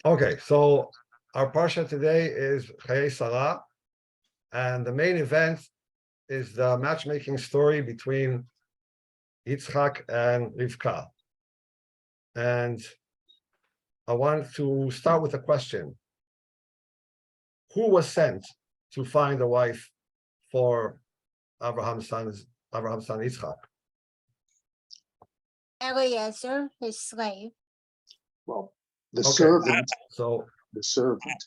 Okay, so our parsha today is Chayei Sarah, and the main event is the matchmaking story between Yitzhak and Rivka. And I want to start with a question. Who was sent to find a wife for Abraham's son Yitzhak? Eliezer, his slave. Well, the Okay. servant, So, the servant.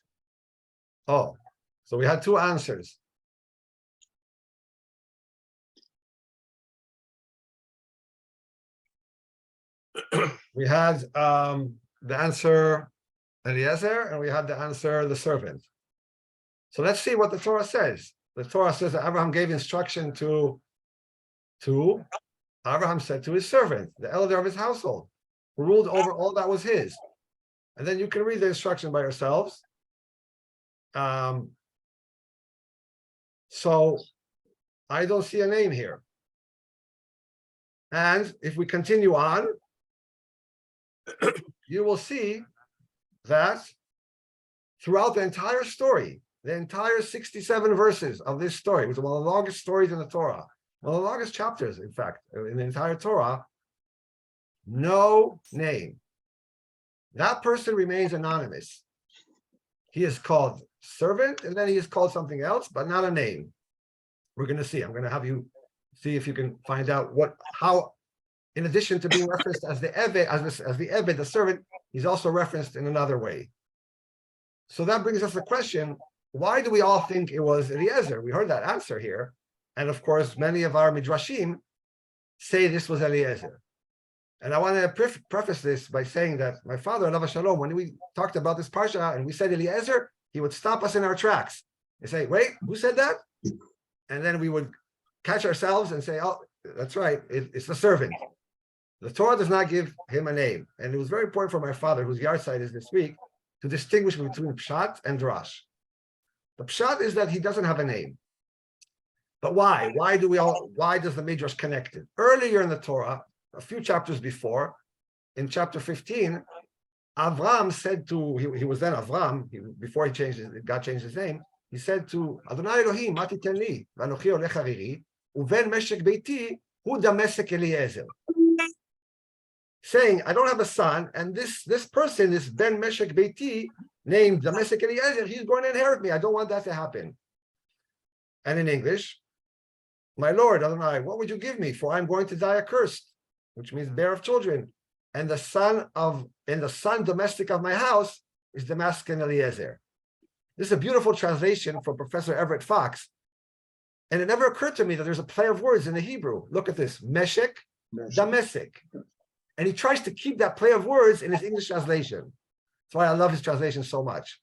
so we had two answers. We had the answer Eliezer, and we had the answer the servant. So let's see what the Torah says. The Torah says that Abraham gave instruction to Abraham said to his servant, the elder of his household, who ruled over all that was his. And then you can read the instruction by yourselves. So I don't see a name here. And if we continue on, you will see that throughout the entire story, the entire 67 verses of this story, which is one of the longest stories in the Torah, one of the longest chapters, in fact, in the entire Torah, no name. That person remains anonymous. He is called servant, and then he is called something else, but not a name. We're going to see. I'm going to have you see if you can find out how, in addition to being referenced as the Eved, the servant, he's also referenced in another way. So that brings us the question, why do we all think it was Eliezer? We heard that answer here. And of course, many of our midrashim say this was Eliezer. And I want to preface this by saying that my father, Alav Shalom, when we talked about this parsha and we said Eliezer, he would stop us in our tracks and say, wait, who said that? And then we would catch ourselves and say, oh, that's right, it's the servant. The Torah does not give him a name. And it was very important for my father, whose yahrzeit is this week, to distinguish between Pshat and Drash. The Pshat is that he doesn't have a name. But why? Why does the Midrash connect it? Earlier in the Torah, a few chapters before, in chapter 15, Avram said to, he was then Avram, before God changed his name, he said to Adonai Elohim, Mati tenli, v'anochi olech hariri, uven meshek beiti, hu damesek Eliezer. Saying, I don't have a son, and this person, this Ben Meshek Beiti, named Damascan Eliezer, he's going to inherit me. I don't want that to happen. And in English, my Lord, Adonai, what would you give me? For I'm going to die accursed, which means bear of children. And the son domestic of my house is Damascan Eliezer. This is a beautiful translation from Professor Everett Fox. And it never occurred to me that there's a play of words in the Hebrew. Look at this, Meshek, Damascus. And he tries to keep that play of words in his English translation. That's why I love his translation so much.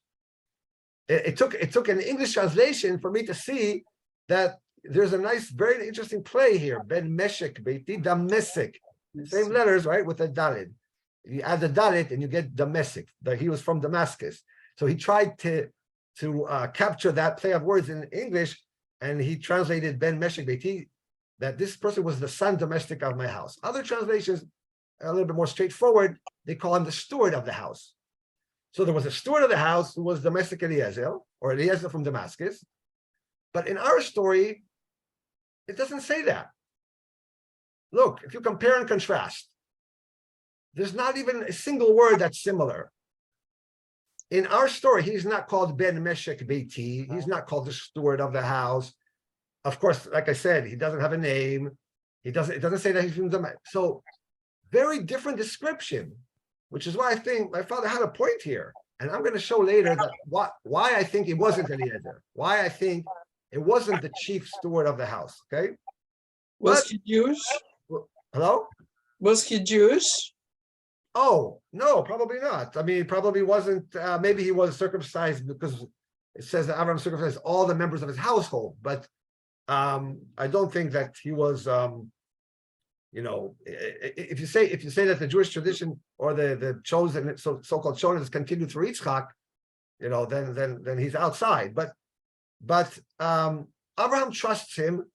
It took an English translation for me to see that there's a nice, very interesting play here. Ben Meshek Beiti Damesek. Same letters, right? With a Dalit. You add the Dalit and you get Damesek. He was from Damascus. So he tried to capture that play of words in English, and he translated Ben Meshek Beiti, that this person was the son domestic of my house. Other translations, a little bit more straightforward, they call him the steward of the house. So there was a steward of the house who was domestic Eliezer, or Eliezer from Damascus. But in our story, it doesn't say that. Look, if you compare and contrast, there's not even a single word that's similar. In our story, he's not called Ben Meshek Beiti. He's not called the steward of the house. Of course, like I said, he doesn't have a name. It doesn't say that he's from Damascus. So very different description, which is why I think my father had a point here. And I'm going to show later that why I think it wasn't Eliezer, why I think it wasn't the chief steward of the house, okay? Was he Jewish? Hello? Was he Jewish? Oh, no, probably not. I mean, he probably wasn't, maybe he was circumcised because it says that Abraham circumcised all the members of his household, but I don't think that he was, if you say that the Jewish tradition or the chosen, so-called chosen is continued through Yitzhak, then he's outside. But Abraham trusts him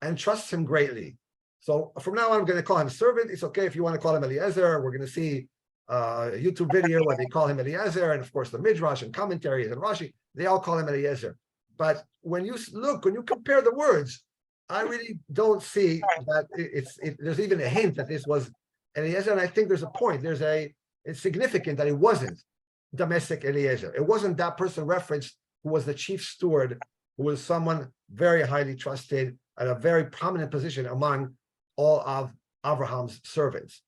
and trusts him greatly. So from now on, I'm going to call him servant. It's okay if you want to call him Eliezer. We're going to see YouTube video where they call him Eliezer, and of course the Midrash and commentaries and Rashi, they all call him Eliezer. But when you compare the words, I really don't see that there's even a hint that this was Eliezer, and I think there's a point. It's significant that it wasn't domestic Eliezer. It wasn't that person referenced who was the chief steward, who was someone very highly trusted at a very prominent position among all of Abraham's servants.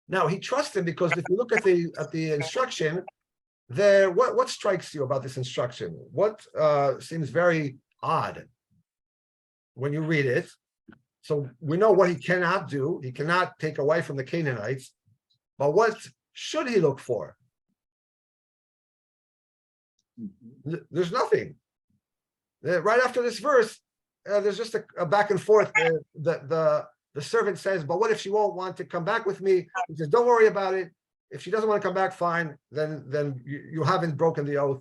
Now he trusts him because if you look at the instruction, what strikes you about this instruction? What seems very odd when you read it? So we know what he cannot do. He cannot take away from the Canaanites. But what should he look for? There's nothing. Right after this verse, there's just a back and forth. The servant says, but what if she won't want to come back with me? He says, don't worry about it. If she doesn't want to come back, fine. Then you haven't broken the oath.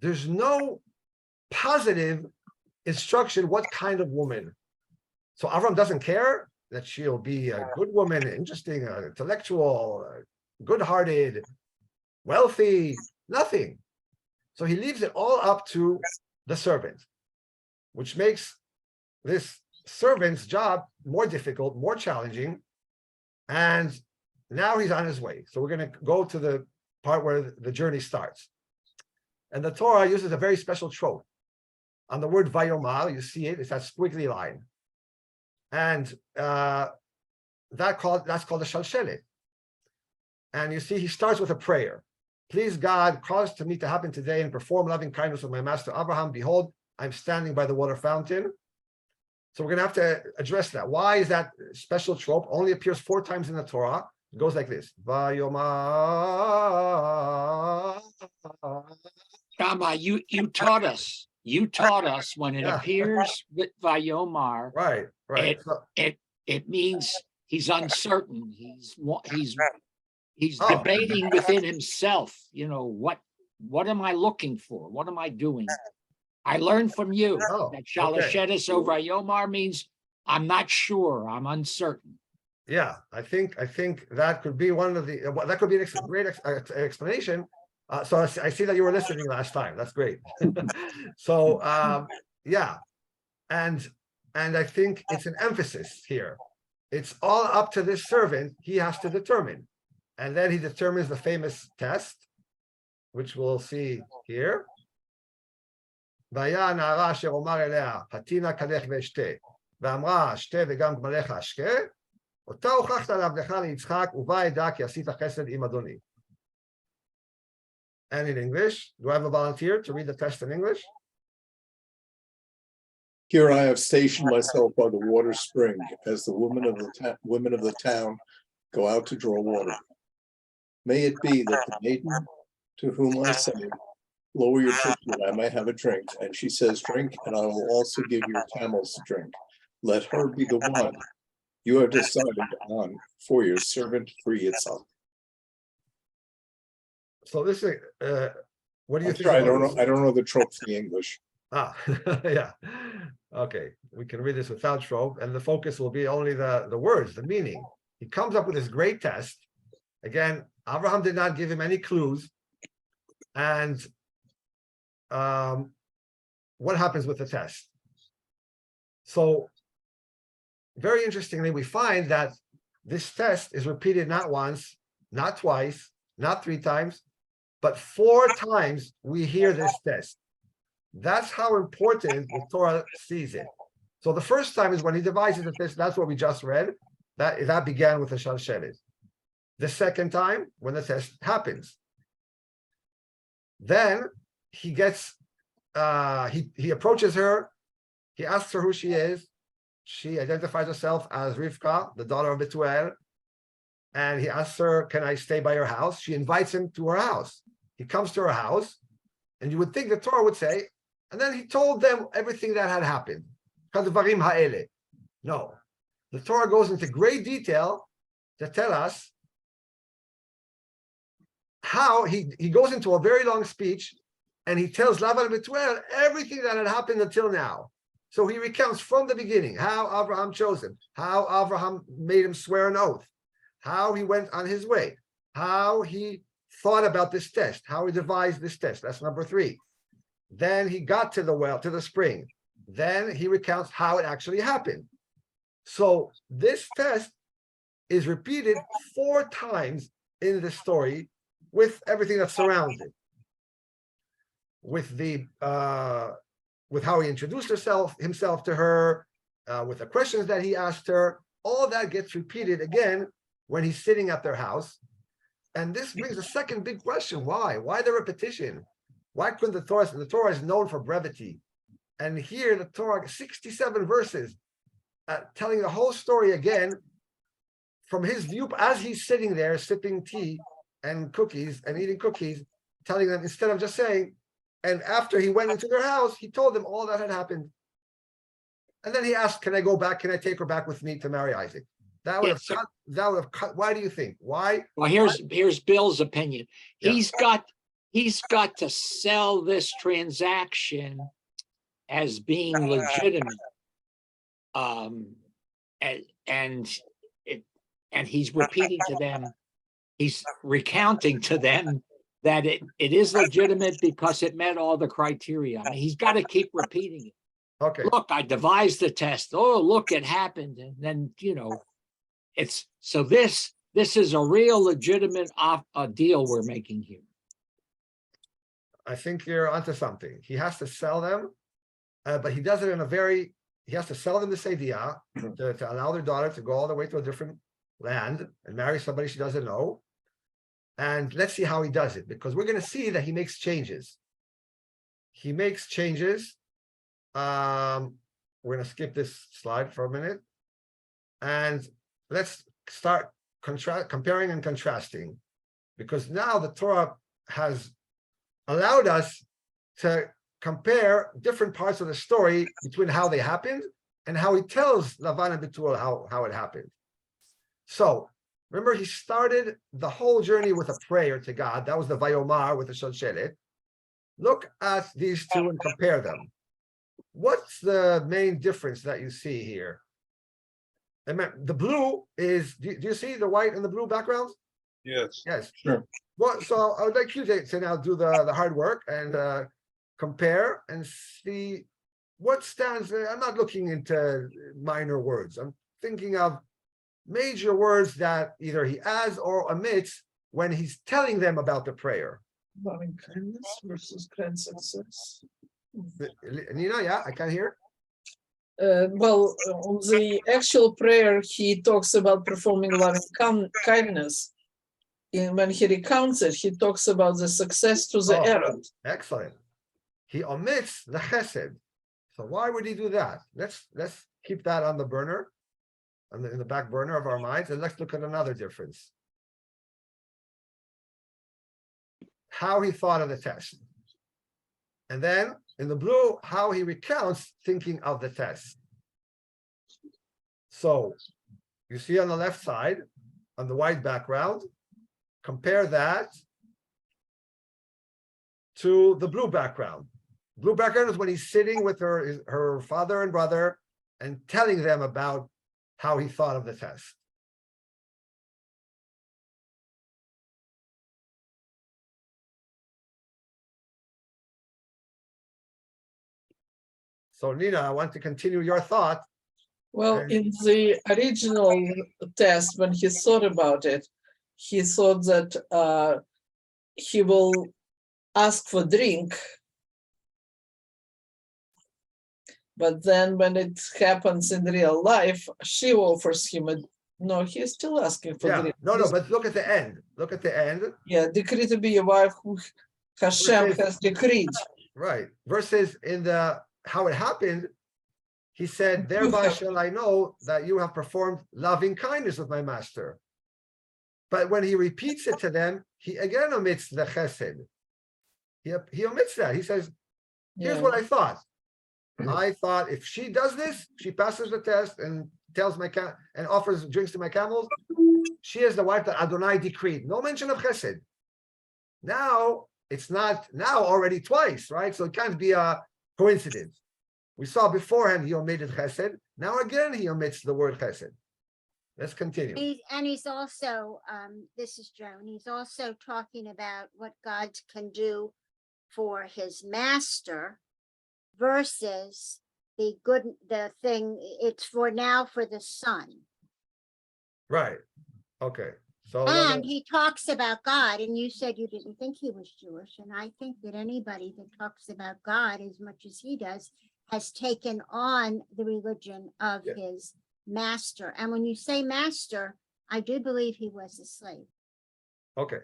There's no positive instruction what kind of woman. So Avram doesn't care that she'll be a good woman, interesting, intellectual, good-hearted, wealthy, nothing. So he leaves it all up to the servant, which makes this servant's job more difficult, more challenging. And now he's on his way. So we're going to go to the part where the journey starts. And the Torah uses a very special trope. On the word Vayomar, you see it, it's that squiggly line. And that's called a Shalshelet. And you see, he starts with a prayer. Please, God, cause to me to happen today and perform loving kindness with my master Abraham. Behold, I'm standing by the water fountain. So we're going to have to address that. Why is that special trope? Only appears 4 times in the Torah. It goes like this. Vayomar. Shama, you taught us. You taught us when it appears with Vayomar. Right. It means he's uncertain. He's debating within himself. You know, what am I looking for? What am I doing? I learned from you that Shalashetis over Vayomar means I'm not sure. I'm uncertain. Yeah, I think that could be one of the that could be a great explanation. So I see that you were listening last time. That's great. So yeah, and I think it's an emphasis here. It's all up to this servant. He has to determine, and then he determines the famous test, which we'll see here. והיה הנערה אשר אומר אליה, התינה קדך ואשתה, ואמרה, שתה וגם גמליך אשקה, אותה הוכחת לעבדך ליצחק, ובא עדה כי עשית חסד עם אדוני. And in English, do I have a volunteer to read the test in English? Here I have stationed myself by the water spring, as the women of the town go out to draw water. May it be that the maiden to whom I say, lower your pitcher that I might have a drink, and she says, drink, and I will also give your camels to drink. Let her be the one you have decided on for your servant for Yitzhak. So this is what do you think? I don't know the trope for the English. Yeah. Okay, we can read this without trope, and the focus will be only the words, the meaning. He comes up with this great test. Again, Abraham did not give him any clues. And what happens with the test? So very interestingly, we find that this test is repeated not once, not twice, not 3 times, but 4 times we hear this test. That's how important the Torah sees it. So the first time is when he devises the test. That's what we just read. That began with the Shalshelet. The second time, when the test happens. Then he gets, he approaches her. He asks her who she is. She identifies herself as Rivka, the daughter of Betuel. And he asks her, can I stay by your house? She invites him to her house. He comes to her house. And you would think the Torah would say, and then he told them everything that had happened. No. The Torah goes into great detail to tell us how he goes into a very long speech and he tells Lavan and Betuel everything that had happened until now. So he recounts from the beginning how Abraham chose him, how Abraham made him swear an oath, how he went on his way, how he thought about this test, how he devised this test. That's number 3. Then he got to the well, to the spring. Then he recounts how it actually happened. So this test is repeated 4 times in the story with everything that surrounds it. With the with how he introduced himself to her, with the questions that he asked her, all that gets repeated again when he's sitting at their house. And this brings a second big question: why the repetition? Why couldn't the Torah is known for brevity, and here the Torah, 67 verses, telling the whole story again from his view as he's sitting there sipping tea and cookies and eating cookies, telling them, instead of just saying, and after he went into their house, he told them all that had happened. And then he asked, can I go back? Can I take her back with me to marry Isaac? That would have cut. Why do you think? Why? Well, here's Bill's opinion. Yeah. He's got to sell this transaction as being legitimate. And he's repeating to them, he's recounting to them that it is legitimate because it met all the criteria. I mean, he's got to keep repeating it. Okay. Look, I devised the test. Oh, look, it happened. And then, it's so this is a real legitimate deal we're making here. I think you're onto something. He has to sell them, but he does it in he has to sell them the Seidiah to allow their daughter to go all the way to a different land and marry somebody she doesn't know. And let's see how he does it, because we're going to see that he makes changes. He makes changes. We're going to skip this slide for a minute. And let's start comparing and contrasting, because now the Torah has allowed us to compare different parts of the story between how they happened and how he tells Lavan and Betuel how it happened. So remember, he started the whole journey with a prayer to God. That was the Vayomar with the Shalshelet. Look at these two and compare them. What's the main difference that you see here? The blue is, do you see the white and the blue backgrounds? Yes. Yes. Sure. Well, so I would like you to now do the hard work and compare and see what stands. I'm not looking into minor words. I'm thinking of major words that either he adds or omits when he's telling them about the prayer. Loving kindness versus grand success. Nina, yeah, I can hear. Well, on the actual prayer, he talks about performing loving kindness. When he recounts it, he talks about the success to the errand. Excellent. He omits the chesed. So why would he do that? Let's keep that on the burner, in the back burner of our minds, and let's look at another difference. How he thought of the test. And then in the blue, how he recounts thinking of the test. So you see on the left side, on the white background, compare that to the blue background. Blue background is when he's sitting with her father and brother and telling them about how he thought of the test. So Nina, I want to continue your thought. Well, in the original test, when he thought about it, he thought that he will ask for drink. But then when it happens in real life, she offers him no, he's still asking for drink. No, but look at the end. Look at the end. Yeah, decree to be a wife who Hashem has decreed. Right. Versus in the how it happened, he said, thereby shall I know that you have performed loving kindness with my master. But when he repeats it to them, he again omits the chesed. He omits that. He says, here's what I thought. I thought if she does this, she passes the test and tells and offers drinks to my camels, she is the wife that Adonai decreed. No mention of chesed. Now, it's not now already twice, right? So it can't be a coincidence. We saw beforehand he omitted chesed. Now again he omits the word chesed. Let's continue. He's also, this is Joan, he's also talking about what God can do for his master versus the thing, it's for now for the son. Right. Okay. So And he talks about God, and you said you didn't think he was Jewish, and I think that anybody that talks about God as much as he does has taken on the religion of Yeah. his master. And when you say master, I do believe he was a slave. okay.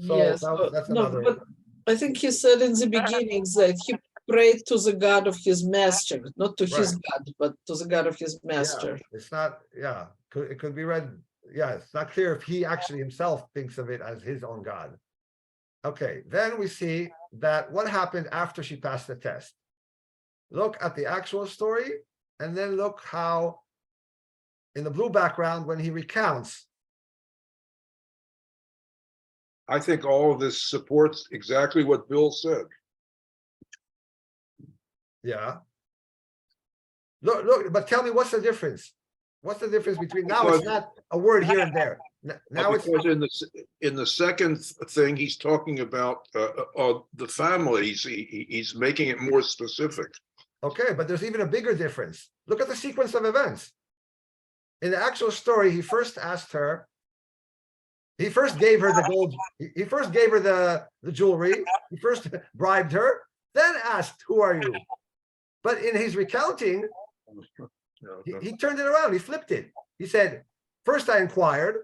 So Yes, that's no, another. but I think he said in the beginning that he prayed to the God of his master, not to his Right. God, but to the God of his master. Yeah, it's not, it could be read, it's not clear if he actually himself thinks of it as his own God. Okay, then we see that what happened after she passed the test. Look at the actual story, and then look how in the blue background when he recounts. I think all of this supports exactly what Bill said. Yeah. Look, but tell me, what's the difference? What's the difference between now? It's not a word here and there. Now it's Because in the second thing, he's talking about the families. He's making it more specific. okay, but there's even a bigger difference. Look at the sequence of events. In the actual story, he first asked her. He first gave her the gold. He first gave her the jewelry. He first bribed her, then asked, "Who are you?" But in his recounting, he turned it around. He flipped it. He said, "First I inquired,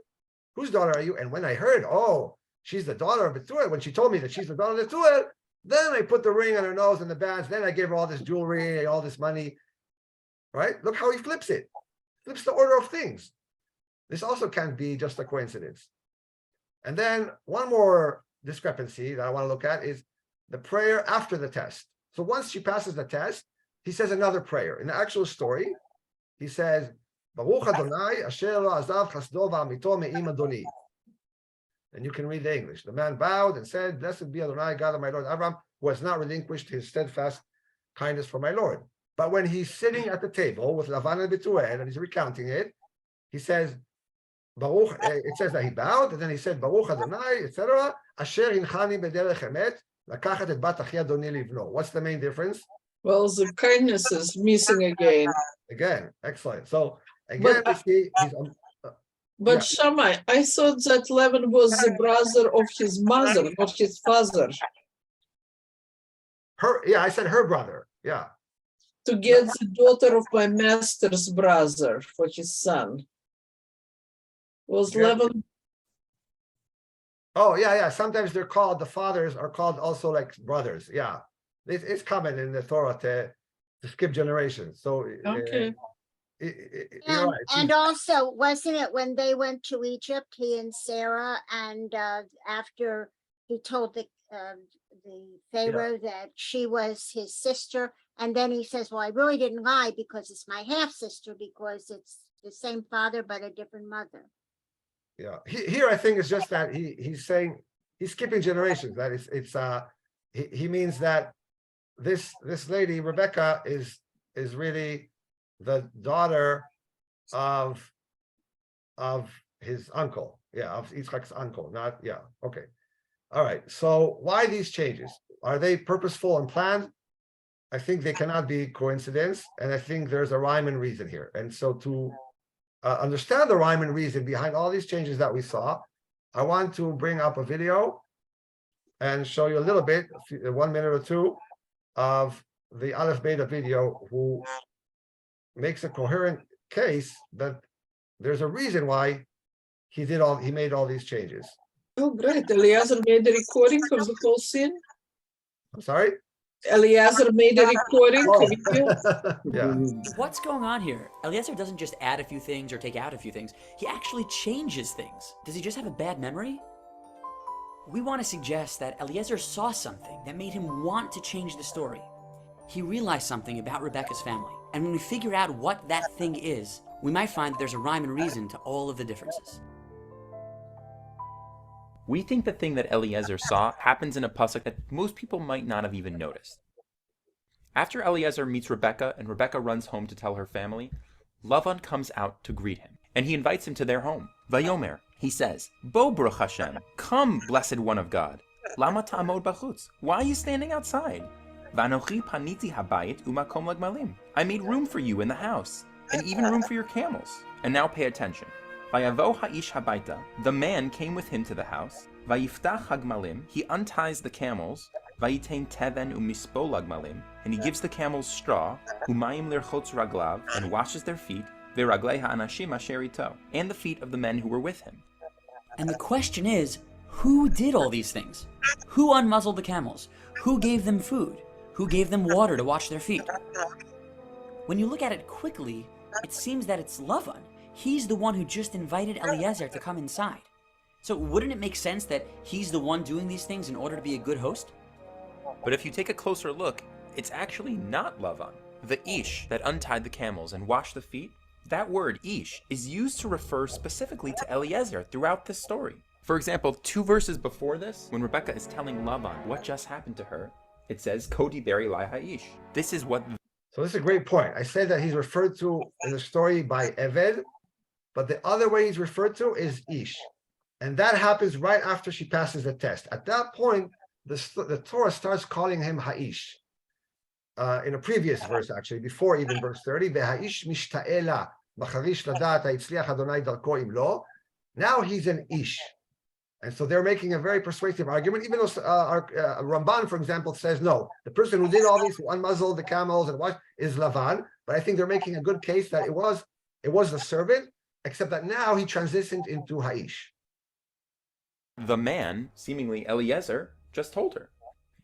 whose daughter are you?" And when I heard, oh, she's the daughter of Bethuel, when she told me that she's the daughter of Bethuel, then I put the ring on her nose and the bands. Then I gave her all this jewelry, all this money. Right? Look how he flips it. Flips the order of things. This also can't be just a coincidence. And then one more discrepancy that I want to look at is the prayer after the test. So once she passes the test, he says another prayer. In the actual story, he says, Baruch Adonai asher lo azav chasdo v'amito me'im Adoni. And you can read the English. The man bowed and said, "Blessed be Adonai, God of my Lord Abraham, who has not relinquished his steadfast kindness for my Lord." But when he's sitting at the table with Lavan and Bethuel and he's recounting it, he says, Baruch, it says that he bowed, and then he said, Baruch Adonai, etc. Asher hinchani b'derech emet, lakachat et bat achi Adoni livno. What's the main difference? Well, the kindness is missing again. Again, excellent. So again, we see he's But yeah. Shammai, I thought that Laban was the brother of his mother, not his father. I said her brother. Yeah. To get the daughter of my master's brother for his son. Was Yeah. Laban? Oh, yeah. Sometimes they're called, the fathers are called also like brothers. Yeah. It's common in the Torah to skip generations. So Okay. you're right. And also, wasn't it when they went to Egypt, he and Sarah, and after he told the Pharaoh that she was his sister, and then he says, "Well, I really didn't lie because it's my half sister because it's the same father but a different mother." Yeah. Here I think it's just that he's saying he's skipping generations. That he means that this lady Rebecca is really the daughter of his uncle, of Yitzhak's uncle, not, okay. All right, so why these changes? Are they purposeful and planned? I think they cannot be coincidence, and I think there's a rhyme and reason here. And so to understand the rhyme and reason behind all these changes that we saw, I want to bring up a video and show you a little bit, 1 minute or two, of the Aleph Beta video, who makes a coherent case that there's a reason why he made all these changes. Oh, great. Eliezer made a recording of the whole scene. I'm sorry? Eliezer made a recording. Yeah. What's going on here? Eliezer doesn't just add a few things or take out a few things. He actually changes things. Does he just have a bad memory? We want to suggest that Eliezer saw something that made him want to change the story. He realized something about Rebecca's family. And when we figure out what that thing is, we might find that there's a rhyme and reason to all of the differences. We think the thing that Eliezer saw happens in a pasuk that most people might not have even noticed. After Eliezer meets Rebecca and Rebecca runs home to tell her family, Lavan comes out to greet him. and he invites him to their home. Vayomer, he says, Bo Baruch Hashem, come, blessed one of God. Lama ta'amod bachutz, why are you standing outside? Vanochi paniti habayit umakom lagmalim. I made room for you in the house, and even room for your camels. And now pay attention. Vayavo ha'ish habayta, the man came with him to the house. Vayiftach hagmalim, he unties the camels. Vayitain teven umispo lagmalim, and he gives the camels straw. Umayim lirchotz raglav, and washes their feet. Veraglei ha'anashim asher ito, and the feet of the men who were with him. And the question is, who did all these things? Who unmuzzled the camels? Who gave them food? Who gave them water to wash their feet? When you look at it quickly, it seems that it's Lavan. He's the one who just invited Eliezer to come inside. So wouldn't it make sense that he's the one doing these things in order to be a good host? But if you take a closer look, it's actually not Lavan. The ish that untied the camels and washed the feet, that word ish is used to refer specifically to Eliezer throughout this story. For example, 2 verses before this, when Rebecca is telling Lavan what just happened to her, it says, Kodi beri lai ha'ish. This is what... So this is a great point. I said that he's referred to in the story by Eved, but the other way he's referred to is Ish. And that happens right after she passes the test. At that point, the Torah starts calling him Ha'ish. In a previous verse, actually, before even verse 30, Ve'ha'ish mishta'ela b'charish ladat ha'itzliach Adonai darko im lo. Now he's an Ish. And so they're making a very persuasive argument, even though Ramban, for example, says no. The person who did all these, who unmuzzled the camels and washed, is Lavan. But I think they're making a good case that it was the servant, except that now he transitioned into Ha'ish. The man, seemingly Eliezer, just told her.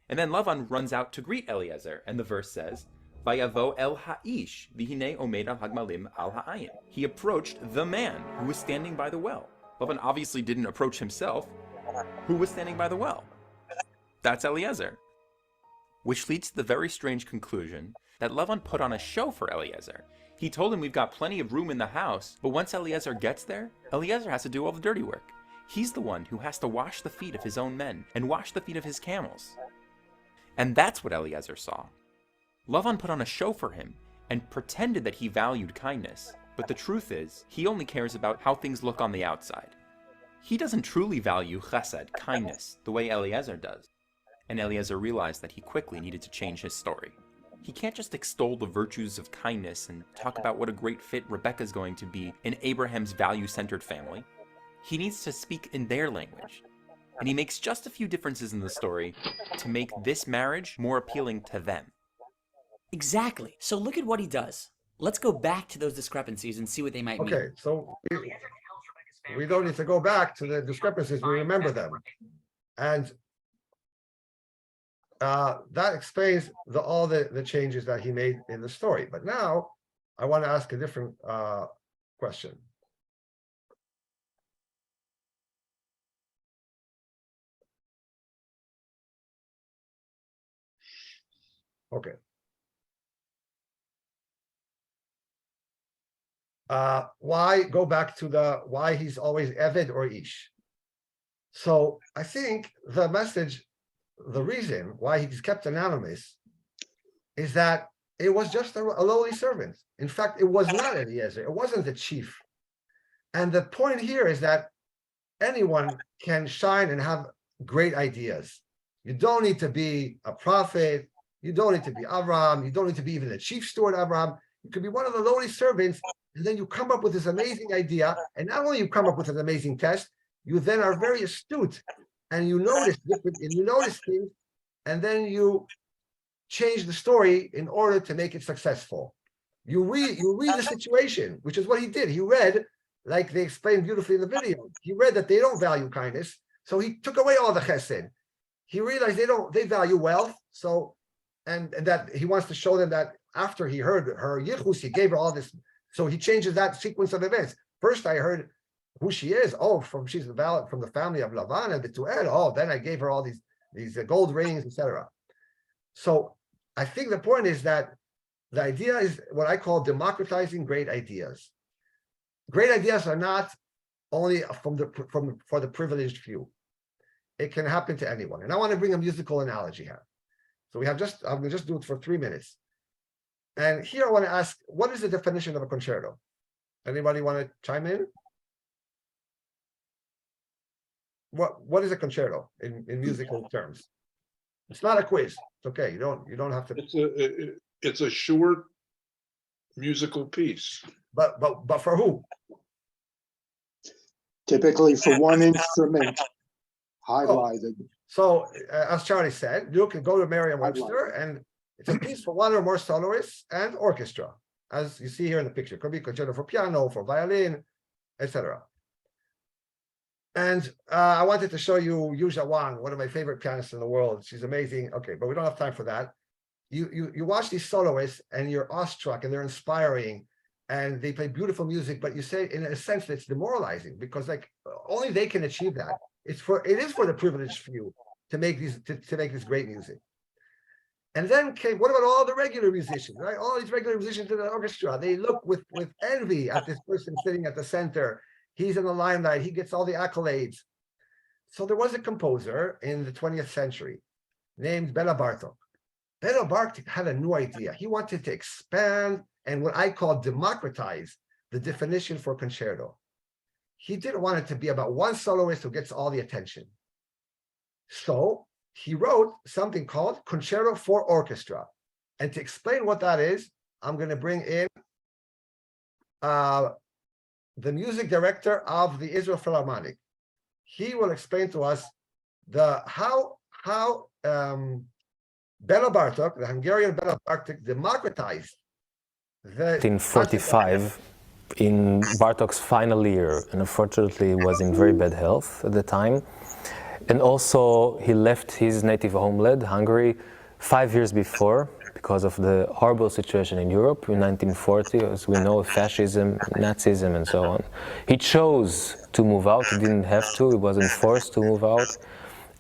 And then Lavan runs out to greet Eliezer, and the verse says, Vayavo el ha'ish v'hinei omed al hagmalim al ha'ayin. He approached the man who was standing by the well. Lavan obviously didn't approach himself. Who was standing by the well? That's Eliezer. Which leads to the very strange conclusion that Lavan put on a show for Eliezer. He told him we've got plenty of room in the house, but once Eliezer gets there, Eliezer has to do all the dirty work. He's the one who has to wash the feet of his own men and wash the feet of his camels. And that's what Eliezer saw. Lavan put on a show for him and pretended that he valued kindness, but the truth is, he only cares about how things look on the outside. He doesn't truly value chesed, kindness, the way Eliezer does. And Eliezer realized that he quickly needed to change his story. He can't just extol the virtues of kindness and talk about what a great fit Rebecca's going to be in Abraham's value-centered family. He needs to speak in their language. And he makes just a few differences in the story to make this marriage more appealing to them. Exactly. So look at what he does. Let's go back to those discrepancies and see what they might mean. Okay, so we don't need to go back to the discrepancies, we remember them. And that explains all the changes that he made in the story. But now I want to ask a different question. Okay. Why go back to why he's always Eved or Ish? So I think the message, the reason why he's kept anonymous is that it was just a lowly servant. In fact, it was not Eliezer. It wasn't the chief. And the point here is that anyone can shine and have great ideas. You don't need to be a prophet. You don't need to be Abraham. You don't need to be even the chief steward Abraham. You could be one of the lowly servants, and then you come up with this amazing idea. And not only you come up with an amazing test, you then are very astute, and you notice things, and then you change the story in order to make it successful. You read the situation, which is what he did. He read, like they explained beautifully in the video. He read that they don't value kindness, so he took away all the chesed. He realized they value wealth, so and that he wants to show them that after he heard her yichus, he gave her all this. So he changes that sequence of events. First, I heard who she is. Oh, she's from the family of Lavan and Betuel. Oh, then I gave her all these gold rings, etc. So I think the point is that the idea is what I call democratizing great ideas. Great ideas are not only for the privileged few. It can happen to anyone. And I want to bring a musical analogy here. So I'm going to just do it for 3 minutes. And here I want to ask, what is the definition of a concerto? Anybody want to chime in? What is a concerto in musical terms? It's not a quiz. It's okay. You don't have to. It's a short musical piece. But for who? Typically for one instrument, highlighted. So as Charlie said, you can go to Merriam-Webster, and it's a piece for one or more soloists and orchestra, as you see here in the picture. It could be concerto for piano, for violin, etc. And I wanted to show you Yuzha Wang, one of my favorite pianists in the world. She's amazing. Okay, but we don't have time for that. You watch these soloists and you're awestruck and they're inspiring and they play beautiful music, but you say in a sense it's demoralizing because like only they can achieve that. It is for the privileged few to make this great music. And then came, what about all the regular musicians, right? All these regular musicians in the orchestra, they look with envy at this person sitting at the center. He's in the limelight, he gets all the accolades. So there was a composer in the 20th century named Bela Bartok. Bela Bartok had a new idea. He wanted to expand and what I call democratize the definition for concerto. He didn't want it to be about one soloist who gets all the attention. So he wrote something called Concerto for Orchestra. And to explain what that is, I'm going to bring in the music director of the Israel Philharmonic. He will explain to us how Bela Bartok, the Hungarian Bela Bartok, democratized the 1945 in Bartok's final year, and unfortunately he was in very bad health at the time. And also he left his native homeland, Hungary, 5 years before because of the horrible situation in Europe in 1940, as we know, fascism, Nazism, and so on. He chose to move out. He didn't have to. He wasn't forced to move out.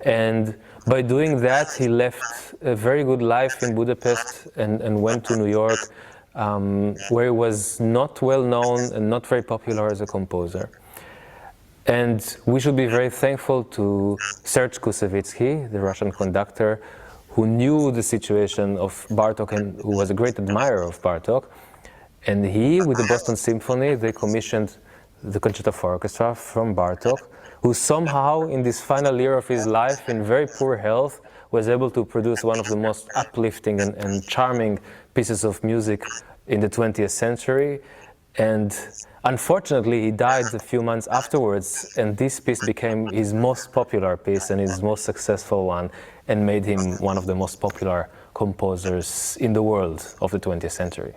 And by doing that, he left a very good life in Budapest and went to New York, where he was not well known and not very popular as a composer. And we should be very thankful to Serge Koussevitzky, the Russian conductor, who knew the situation of Bartok and who was a great admirer of Bartok. And he, with the Boston Symphony, they commissioned the Concerto for Orchestra from Bartok, who somehow, in this final year of his life, in very poor health, was able to produce one of the most uplifting and charming pieces of music in the 20th century. And unfortunately, he died a few months afterwards, and this piece became his most popular piece and his most successful one, and made him one of the most popular composers in the world of the 20th century.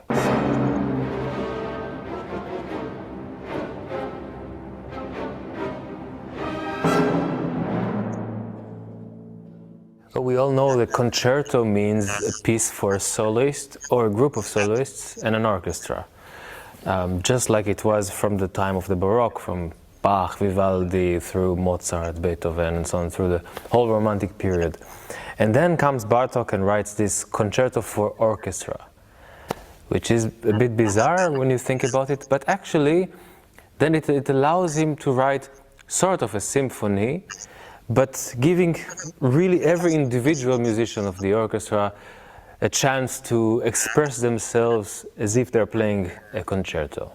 We all know that concerto means a piece for a soloist or a group of soloists and an orchestra. Just like it was from the time of the Baroque, from Bach, Vivaldi, through Mozart, Beethoven, and so on, through the whole Romantic period. And then comes Bartok and writes this Concerto for Orchestra, which is a bit bizarre when you think about it, but actually then it allows him to write sort of a symphony, but giving really every individual musician of the orchestra a chance to express themselves as if they're playing a concerto.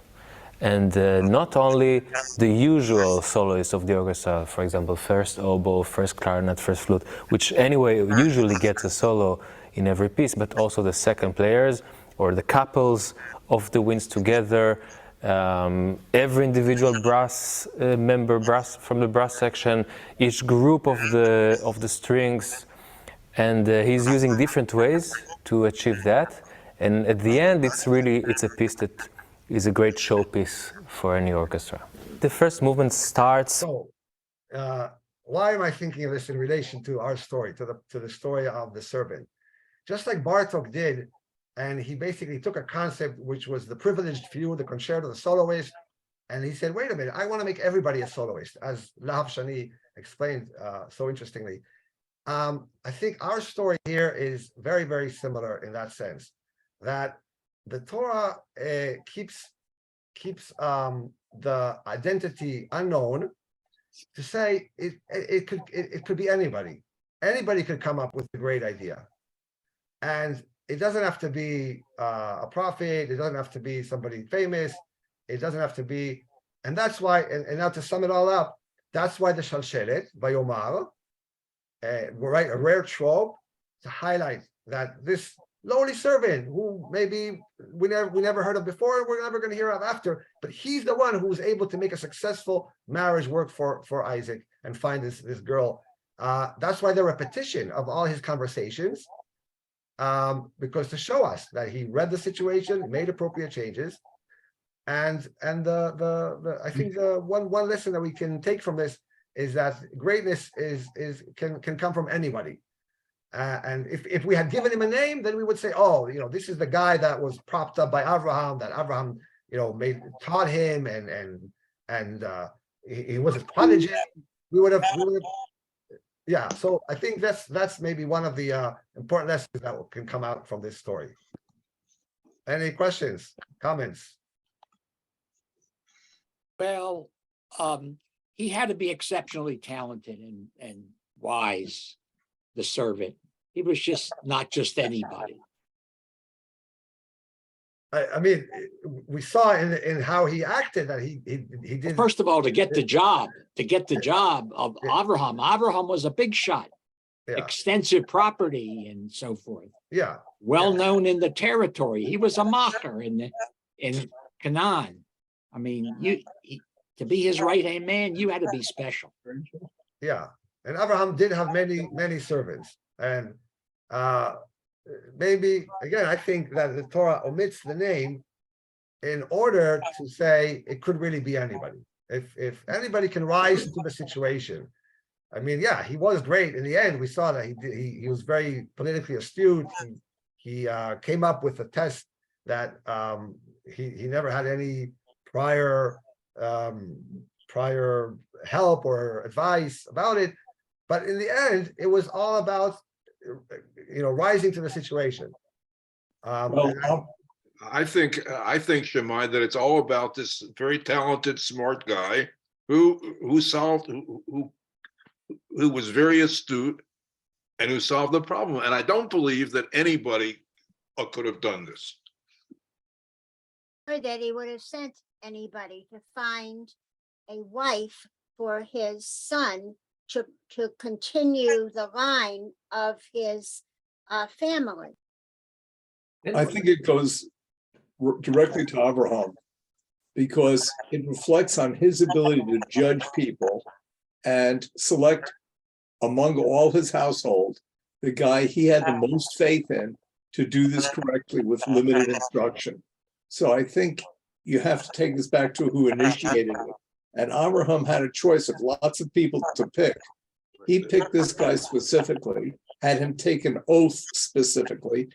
And not only the usual soloists of the orchestra, for example, first oboe, first clarinet, first flute, which anyway usually gets a solo in every piece, but also the second players or the couples of the winds together, every individual brass member from the brass section, each group of the strings, and he's using different ways to achieve that. And at the end, it's a piece that is a great showpiece for any orchestra. The first movement starts. So, why am I thinking of this in relation to our story, to the story of the servant? Just like Bartok did, and he basically took a concept which was the privileged few, the concerto, the soloist, and he said, wait a minute, I want to make everybody a soloist, as Lahav Shani explained so interestingly. I think our story here is very, very similar in that sense, that the Torah keeps the identity unknown to say it could be anybody. Anybody could come up with a great idea. And it doesn't have to be a prophet, it doesn't have to be somebody famous. It doesn't have to be, and that's why, and now to sum it all up, that's why the Shalshelet, Vayomar, right, a rare trope to highlight that this lowly servant who maybe we never heard of before, we're never going to hear of after, but he's the one who was able to make a successful marriage work for Isaac and find this girl. That's why the repetition of all his conversations, because to show us that he read the situation, made appropriate changes, and I think the one lesson that we can take from this is that greatness can come from anybody. And if we had given him a name, then we would say, oh, this is the guy that was propped up by Abraham, that Abraham, taught him, and he was his prodigy. We would have, yeah. So I think that's maybe one of the important lessons that can come out from this story. Any questions, comments? Well, he had to be exceptionally talented and wise, the servant. He was just not just anybody. I mean, we saw in how he acted that he did. First of all, to get the job of Abraham was a big shot, extensive property and so forth. Yeah, well known in the territory. He was a mocker in Canaan. I mean, to be his right-hand man, you had to be special. Yeah, and Abraham did have many servants, and maybe again, I think that the Torah omits the name in order to say it could really be anybody. If anybody can rise to the situation, I mean, yeah, he was great. In the end, we saw that he was very politically astute. He came up with a test that he never had any prior help or advice about it. But in the end, it was all about rising to the situation. I think Shammai, that it's all about this very talented, smart guy who was very astute and who solved the problem. And I don't believe that anybody could have done this. Or that he would have sent anybody to find a wife for his son to continue the line of his family. I think it goes directly to Abraham because it reflects on his ability to judge people and select among all his household the guy he had the most faith in to do this correctly with limited instruction. So I think you have to take this back to who initiated it. And Abraham had a choice of lots of people to pick. He picked this guy specifically, had him take an oath specifically,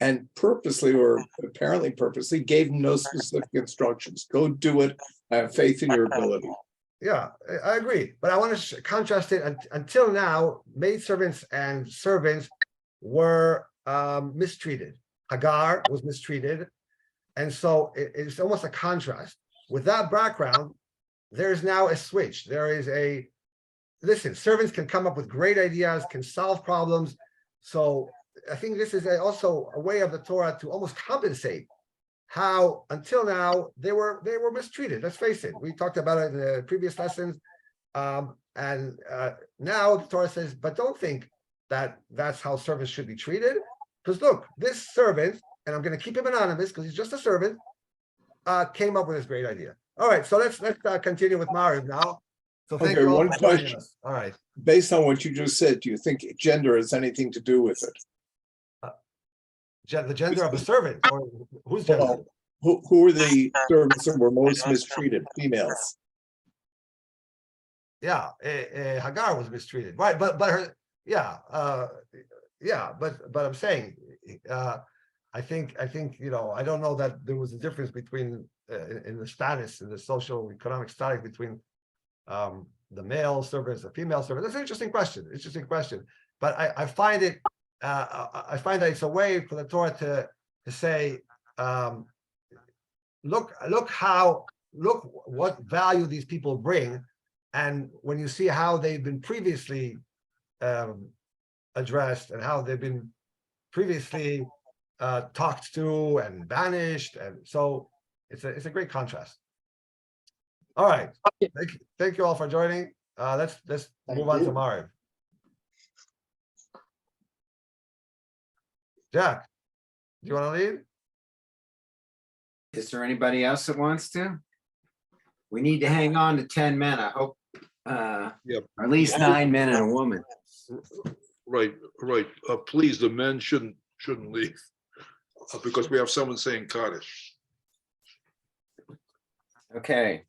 and purposely, or apparently purposely, gave him no specific instructions. Go do it. I have faith in your ability. Yeah, I agree. But I want to contrast it. Until now, maidservants and servants were mistreated. Hagar was mistreated. And so it's almost a contrast. With that background, there's now a switch. There is listen, servants can come up with great ideas, can solve problems. So I think this is also a way of the Torah to almost compensate how until now they were mistreated. Let's face it. We talked about it in the previous lessons. Now the Torah says, but don't think that that's how servants should be treated. Because look, this servant, and I'm going to keep him anonymous because he's just a servant, came up with this great idea. All right, so let's continue with Mariv now. So thank you all one for joining question. us. All right. Based on what you just said, do you think gender has anything to do with it? The gender of the servant, or whose gender? Well, who are the servants that were most mistreated? Females. Yeah, Hagar was mistreated, right? But her, but I'm saying, I think I don't know that there was a difference between in the status, in the social economic status between the male servants, the female servants. That's an interesting question. But I find it. I find that it's a way for the Torah to say, look what value these people bring, and when you see how they've been previously addressed and how they've been previously talked to and banished, and so it's a great contrast. All right. Thank you all for joining. Let's Thank move on to you. Mariv. Jack, do you want to lead? Is there anybody else that wants to? We need to hang on to 10 men, I hope. Yep. Or at least 9 men and a woman. Right. Please, the men shouldn't leave because we have someone saying Kaddish. Okay.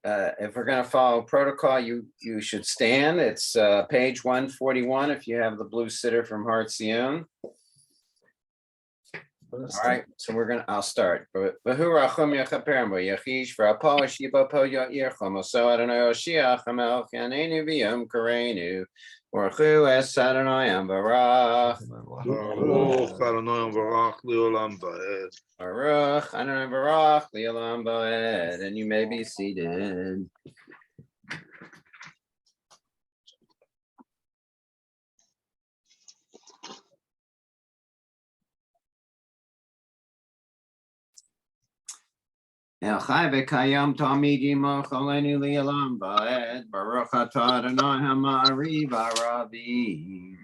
If we're gonna follow protocol, you should stand. It's page 141 if you have the blue sitter from Har Zion. All right, so I'll start. V'hu yachaper bo yachish v'apol shiba po ya'irchom oso Adonai Oshiach hamelch yanenu v'yom kareinu v'orchu es Adonai Ambarach Baruch Adonai Baruch Leolam Vaed. Baruch Adonai Baruch Leolam Vaed, and you may be seated. El Chai v'Kayam Tamid Yimoch Aleinu Le'olam Vaed Baruch Atah Adonai Ha'Ma'ariv Ha'Ravim